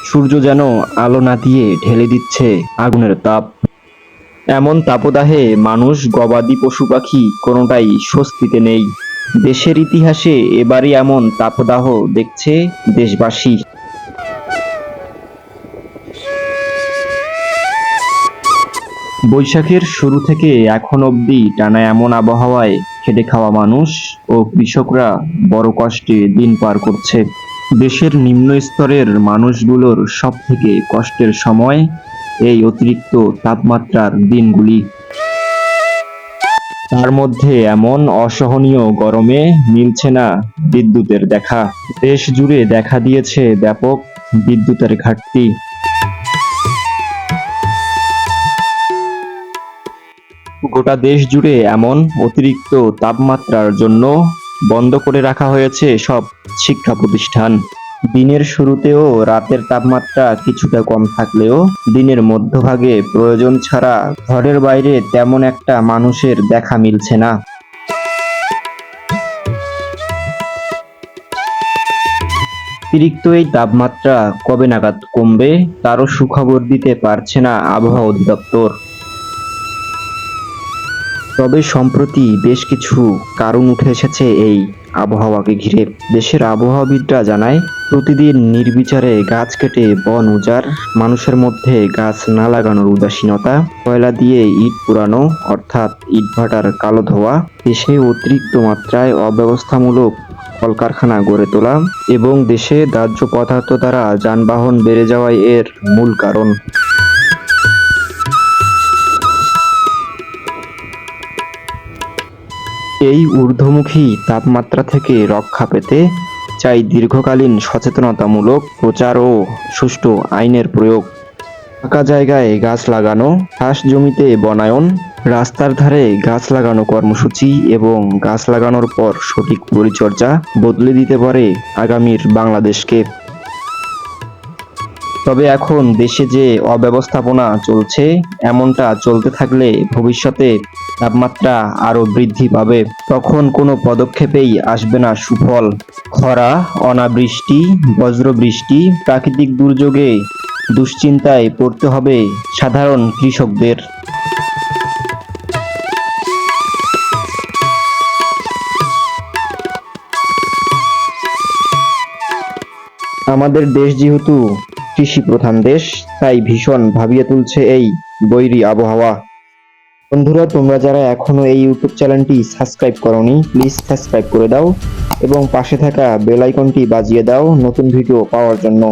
সূর্য যেন আলো না দিয়ে ঢেলে দিচ্ছে আগুনের তাপ। এমন তাপদাহে মানুষ, গবাদি পশু পাখি কোনোটাই স্বস্তিতে নেই। দেশের ইতিহাসে এবারই এমন তাপদাহ দেখছে দেশবাসী। বৈশাখের শুরু থেকে এখন অবধি টানা এমন আবহাওয়ায় খেটে খাওয়া মানুষ ও কৃষকরা বড় কষ্টে দিন পার করছে। দেশের নিম্ন স্তরের মানুষগুলোর সব থেকে কষ্টের সময় এই অতিরিক্ত তাপমাত্রার দিনগুলি। তার মধ্যে এমন অসহনীয় গরমে মিলছে না বিদ্যুতের দেখা। দেশ জুড়ে দেখা দিয়েছে ব্যাপক বিদ্যুতের ঘাটতি। গোটা দেশ জুড়ে এমন অতিরিক্ত তাপমাত্রার জন্য বন্ধ করে রাখা হয়েছে সব শিক্ষা প্রতিষ্ঠান। দিনের শুরুতেও রাতের তাপমাত্রা কিছুটা কম থাকলেও দিনের মধ্যভাগে প্রয়োজন ছাড়া ঘরের বাইরে তেমন একটা মানুষের দেখা মিলছে না। অতিরিক্ত এই তাপমাত্রা কবে নাগাদ কমবে তারও সুখবর দিতে পারছে না আবহাওয়া অধিদপ্তর। তবে সম্প্রতি বেশ কিছু কারণ উঠে এসেছে এই আবহাওয়াকে ঘিরে। দেশের আবহাওয়াবিদরা জানায়, প্রতিদিন নির্বিচারে গাছ কেটে বন উজাড়, মানুষের মধ্যে গাছ না লাগানোর উদাসীনতা, কয়লা দিয়ে ইট পোড়ানো অর্থাৎ ইটভাটার কালো ধোঁয়া, দেশে অতিরিক্ত মাত্রায় অব্যবস্থামূলক কলকারখানা গড়ে তোলা এবং দেশে দাহ্য পদার্থ দ্বারা যানবাহন বেড়ে যাওয়াই এর মূল কারণ। এই ঊর্ধ্বমুখী তাপমাত্রা থেকে রক্ষা পেতে চাই দীর্ঘকালীন সচেতনতামূলক প্রচার ও সুষ্ঠু আইনের প্রয়োগ। ফাঁকা জায়গায় গাছ লাগানো, চাষ জমিতে বনায়ন, রাস্তার ধারে গাছ লাগানো কর্মসূচি এবং গাছ লাগানোর পর সঠিক পরিচর্যা বদলে দিতে পারে আগামীর বাংলাদেশকে। তবে এখন দেশে যে অব্যবস্থাপনা চলছে, এমনটা চলতে থাকলে ভবিষ্যতে তাপমাত্রা আরো বৃদ্ধি পাবে। তখন কোনো পদক্ষেপেই আসবে না সুফল। খরা, অনাবৃষ্টি, বজ্রবৃষ্টি, প্রাকৃতিক দুর্যোগে দুশ্চিন্তায় পড়তে হবে সাধারণ কৃষকদের। আমাদের দেশ যেহেতু কৃষি প্রধান দেশ, তাই ভীষণ ভাবিয়ে তুলছে এই বৈরী আবহাওয়া। বন্ধুরা, তোমরা যারা এখনো এই ইউটিউব চ্যানেলটি সাবস্ক্রাইব করোনি, প্লিজ সাবস্ক্রাইব করে দাও এবং পাশে থাকা বেল আইকনটি বাজিয়ে দাও নতুন ভিডিও পাওয়ার জন্য।